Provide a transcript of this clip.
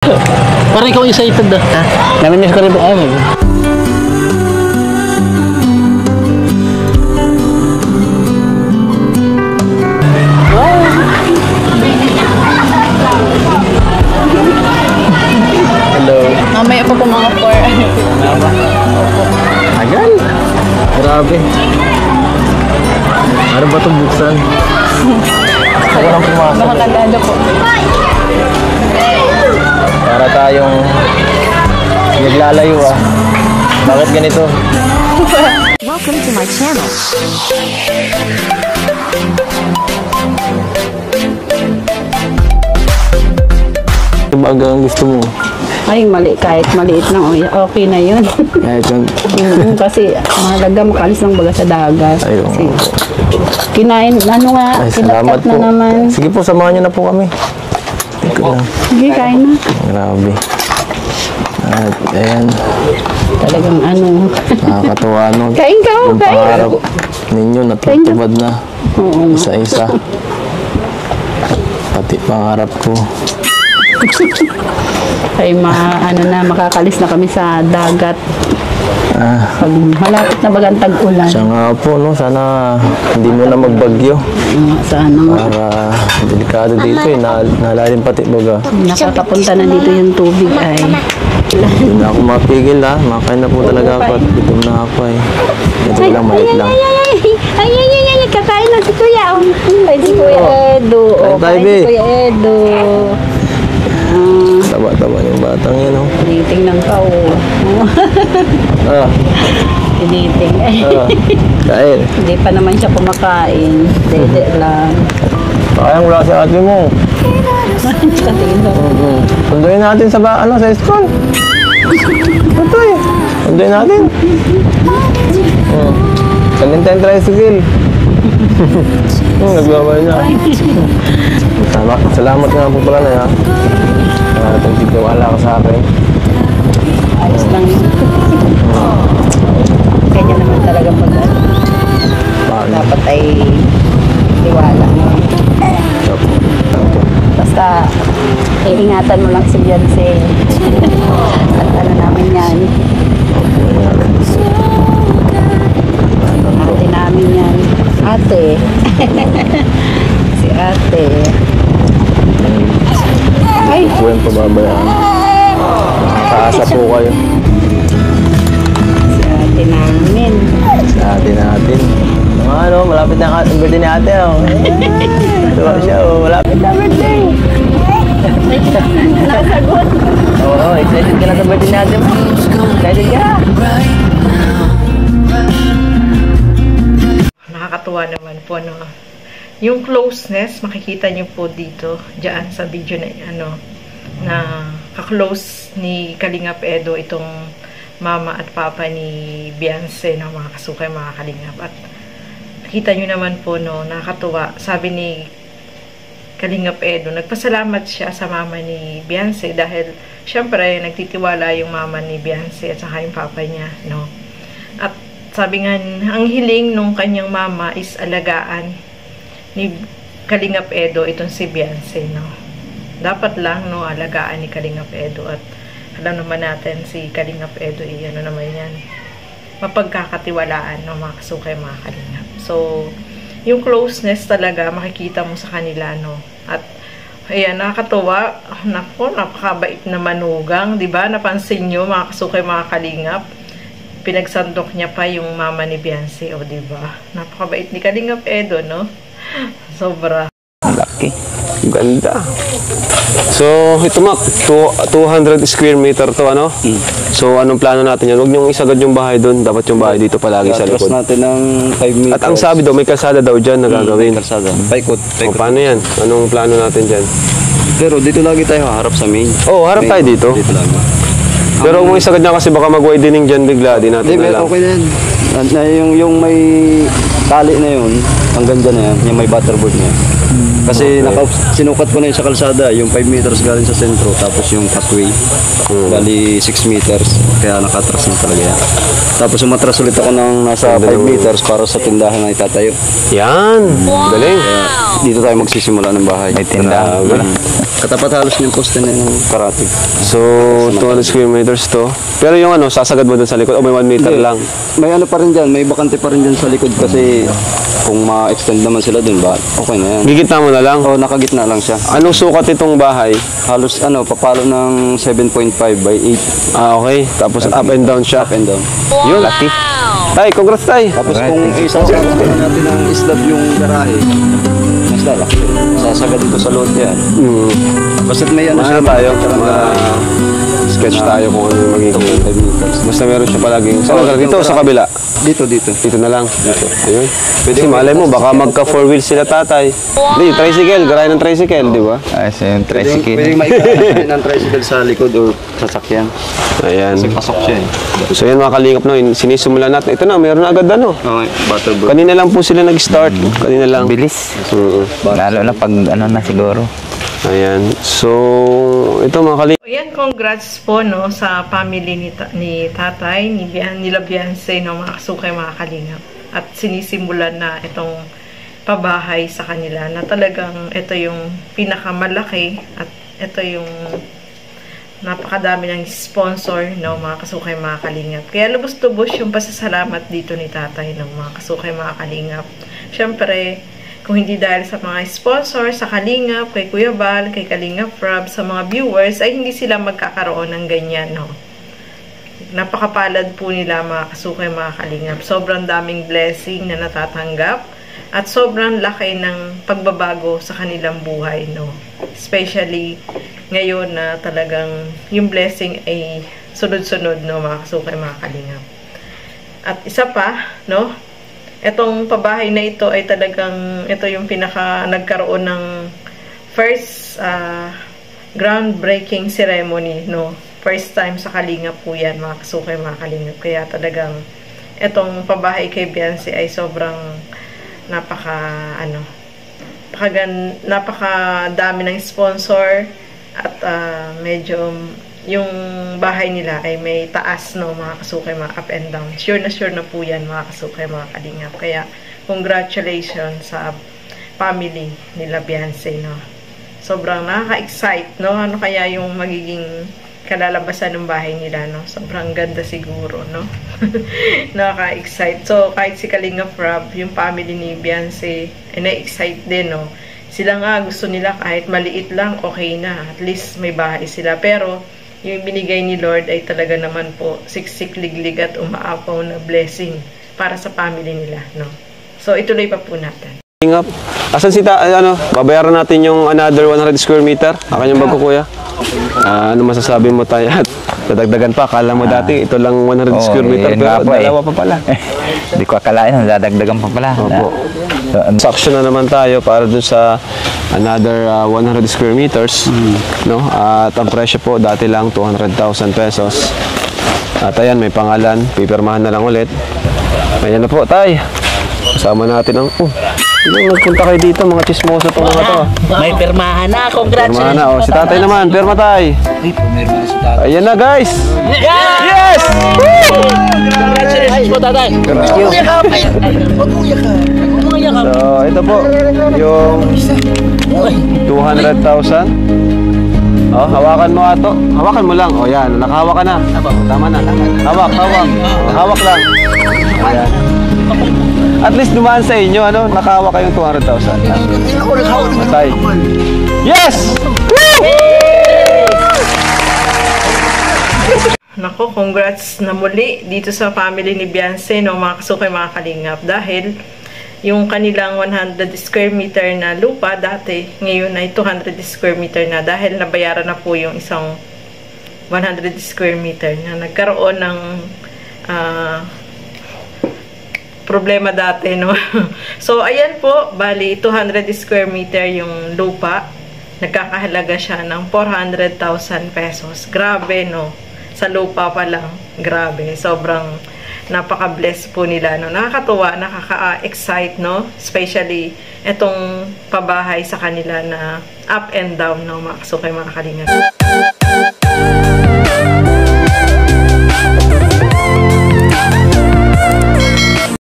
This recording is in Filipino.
Parang ikaw excited ah. Ha? Namimiss ko rin po. Ay, hello. Mamaya pa po mga 4. Agal. Grabe. Ano ba itong buksan? Ako lang pumasok. Baka kagada po. Para tayong naglalayo ah. Bakit ganito? Welcome to my channel. Baga ang gusto mo? Ay, mali. Kahit maliit lang. Okay na yun. Kahit yung... Kasi mahalaga makalis ng baga sa dagat. Ayun. Kasi kinain, ano nga, Ay, salamat kinakat na po. naman. Sige po, samahan niyo na po kami. Ito lang. Sige, kain na. Grabe. At ayan, Talagang ano. nakakatuwa no. Kain ka, Yung kain. pangarap ninyo natutupad na. Oo. Isa-isa. Pati pangarap ko. Ay, ano na, makakalis na kami sa dagat. Pag malapit na bagang tag-ulan. Siya nga po, no? Sana hindi mo na magbagyo. Sana nga. Para delikado dito eh. Nalalim pati baga. Nakakapunta na dito yung tubig ay. Hindi na ako mapigil ha. Makain na po talaga ako at gutom na ako eh. Ito lang, maliit lang. Ay, kakain na si Kuya. Ay, si Kuya Edo. Kain tayo, Kain be. si Kuya Edo. Taba-taba yung batang yan, oh. Tinitingnan ka, oh. Ah, Tinitingnan. kain. Hindi pa naman siya kumakain. Dede lang. Kayang wala si ate mo. Katingin ko. Sunduin natin sa sa school. Ito eh. Sunduin natin. Kalintay tricycle. Nagbabay niya. Salamat nga po pala na yan. Itong tigawala ka sa akin. Ayos lang yun. Kanya naman talaga pag dapat ay tiwala mo. Basta iingatan mo lang si Beyonce. At ano namin yan. Ate namin yan. Ate. Si ate. Ay! Po yung pababayaan. Nakakaasa po kayo. Si ate namin. Sa atin natin. Ano, malapit na ang birthday ni ate, oh. Diba siya, oh. Malapit na birthday. Nasagot. Oo, excited ka na sa birthday ni ate mo. Excited ka? Nakakatuwa naman po, no? Yung closeness, makikita niyo po dito, dyan sa video na, na ka-close ni Kalingap Edo, itong mama at papa ni Beyonce, no, mga kasukay, mga Kalingap. At nakita niyo naman po, no, nakakatuwa. Sabi ni Kalingap Edo, nagpasalamat siya sa mama ni Beyonce dahil, syempre, nagtitiwala yung mama ni Beyonce at saka yung papa niya, no. At sabi nga, ang hiling nung kanyang mama is alagaan ni Kalingap Edo itong si Beyonce, no. Dapat lang, no, alagaan ni Kalingap Edo. At alam naman natin si Kalingap Edo, ano naman yan, mapagkakatiwalaan, no, mga kasukay, mga Kalingap. So, yung closeness talaga, makikita mo sa kanila, no. At, ayan, nakakatuwa. Nako, napakabait na manugang, diba? Napansin nyo, mga kasukay, mga Kalingap. Pinagsandok niya pa yung mama ni Beyonce, o diba? Napakabait ni Kalingap Edo, no? Sobra. Laki. Ganda. So, ito Mac, 200 square meter to, ano? So, anong plano natin yan? Huwag niyong isagad yung bahay doon. Dapat yung bahay dito palagi sa likod. natin ng 5 meters. At ang sabi daw, may kalsada daw dyan na gagawin. Kalsada. Paikot. O, paano yan? Anong plano natin dyan? Pero dito lagi tayo harap sa main. Oh, harap tayo dito. Dito lagi. Pero huwag mo isagad niya kasi baka mag-widening dyan bigla. Di natin Hindi, alam. okay na yan. Yung may tali na yun, hanggang dyan na yan, yung may butterboard niya. Kasi sinukat ko na yun sa kalsada, yung 5 meters galing sa sentro, tapos yung pathway, bali 6 meters, kaya nakatras na talaga yan. Tapos umatras ulit ako ng nasa 5 meters para sa tindahan na itatayo. Yan. Galing. Kaya dito tayo magsisimula ng bahay. May tindahan. Katapat halos yung poste na yung karate. So, 200 square meters to. Pero yung ano, sasagad mo dun sa likod o may 1 meter lang? May ano pa rin dyan, may bakante pa rin dyan sa likod kasi kung ma-extend naman sila dun ba, okay na yan. Gigitna mo na lang? Oo, nakagitna lang siya. Anong sukat itong bahay? Halos ano, papalo ng 7.5 by 8. Ah, okay. Tapos up and down siya. Up and down. Yun. Laki. Tay, congrats tay. Tapos kung isasagad natin ng islab yung garahe, mas lalaki. Sasagad ito sa load yan. Basta't may ano siya tayo? Sketch tayo kung ano yung magiging 5 meters. Basta meron siya palaging... Saan dito sa kabila? Dito. Dito na lang. Dito. Ayun. Kasi malay mo, baka magka 4 wheels sila tatay. Hindi, tricycle. Garahe ng tricycle, di ba? Ay, sa yung tricycle. Pwedeng maikakain ng tricycle sa likod o sasakyan. Ayan. Kasi pasok siya eh. So yan mga kalingap, no, sinisimulan natin. Ito na, meron na agad ano. Okay, butterbird. Kanina lang po sila nag-start. Kanina lang. Bilis. Oo. Lalo na pag ano na siguro. Ayan. So, ito mga kalingap. Ayan, congrats po no sa family ni tatay, nila Beyonce, no, mga kasukay, mga kalingap. At sinisimulan na itong pabahay sa kanila na talagang ito yung pinakamalaki at ito yung napakadami ng sponsor, no, mga kasukay, mga kalingap. Kaya lubos-tubos yung pasasalamat dito ni tatay, no, mga kasukay, mga kalingap. Siyempre, kung hindi dahil sa mga sponsor, sa Kalingap, kay Kuya Bal, kay Kalingap Rob, sa mga viewers, ay hindi sila magkakaroon ng ganyan, no. Napakapalad po nila, mga kasukay, mga Kalingap. Sobrang daming blessing na natatanggap at sobrang laki ng pagbabago sa kanilang buhay, no. Especially ngayon na talagang yung blessing ay sunod-sunod, no, mga kasukay, mga Kalingap. At isa pa, no, etong pabahay na ito ay talagang ito yung pinaka nagkaroon ng first groundbreaking ceremony, no. First time sa Kalingap po yan, mga kasukay, mga Kalingap. Kaya talagang etong pabahay kay Beyonce ay sobrang napakadami ng sponsor at medyo yung bahay nila ay may taas, no, mga kasukay, mga up and down. Sure na po yan, mga kasukay, mga Kalingap. Kaya congratulations sa family nila Beyonce, no. Sobrang nakaka-excite, no. Ano kaya yung magiging kalalabasan ng bahay nila, no. Sobrang ganda siguro, no. Nakaka-excite. So kahit si Kalingap Rob, yung family ni Beyonce ay na-excite din, no. Sila nga gusto nila kahit maliit lang, okay na. At least may bahay sila. Pero yung binigay ni Lord ay talaga naman po siksik, liglig at umaapaw na blessing para sa family nila, no. So ituloy pa po natin. Kalingap. Asan si babayaran natin yung another 100 square meter? Akan yung bago, kuya. Ano masasabi mo tayo? At dadagdagan pa. Akala mo dati ito lang 100 square meter pero dalawa pa pala. Hindi ko akalain, dadagdagan pa pala. Opo. Saksyon na naman tayo para dun sa another 100 square meters, no? At ang presyo po dati lang 200,000 pesos. At ayan, may pangalan, pipirmahan na lang ulit. Ayan na po, tay. Kasama natin ang nagpunta kayo dito, mga chismosa to, mga to. May pirmahan na, congratulations. Pirmahan na. O, si tatay naman, pirma tay. Ayan na, guys. Yes! Congratulations po, tatay. So, ito po, yung 200,000. Oh, hawakan mo ato. Hawakan mo lang. Oh, yan. Nakahawak ka na. Tama na. Hawak. Hawak lang. Ayan. At least dumaan sa inyo, ano? Nakahawak kayong 200,000. Matay. Yes! Nako, congrats na muli dito sa family ni Beyonce, no, mga kasukay, mga Kalingap. Dahil yung kanilang 100 square meter na lupa dati, ngayon ay 200 square meter na dahil nabayaran na po yung isang 100 square meter na nagkaroon ng problema dati, no. So ayan po, bali 200 square meter yung lupa, nagkakahalaga siya ng 400,000 pesos. Grabe, no, sa lupa pa lang, grabe, sobrang napaka-bless po nila, no? Nakakatuwa, nakaka-excite, no? Especially itong pabahay sa kanila na up and down, no? Mga kasukay, mga kalingap.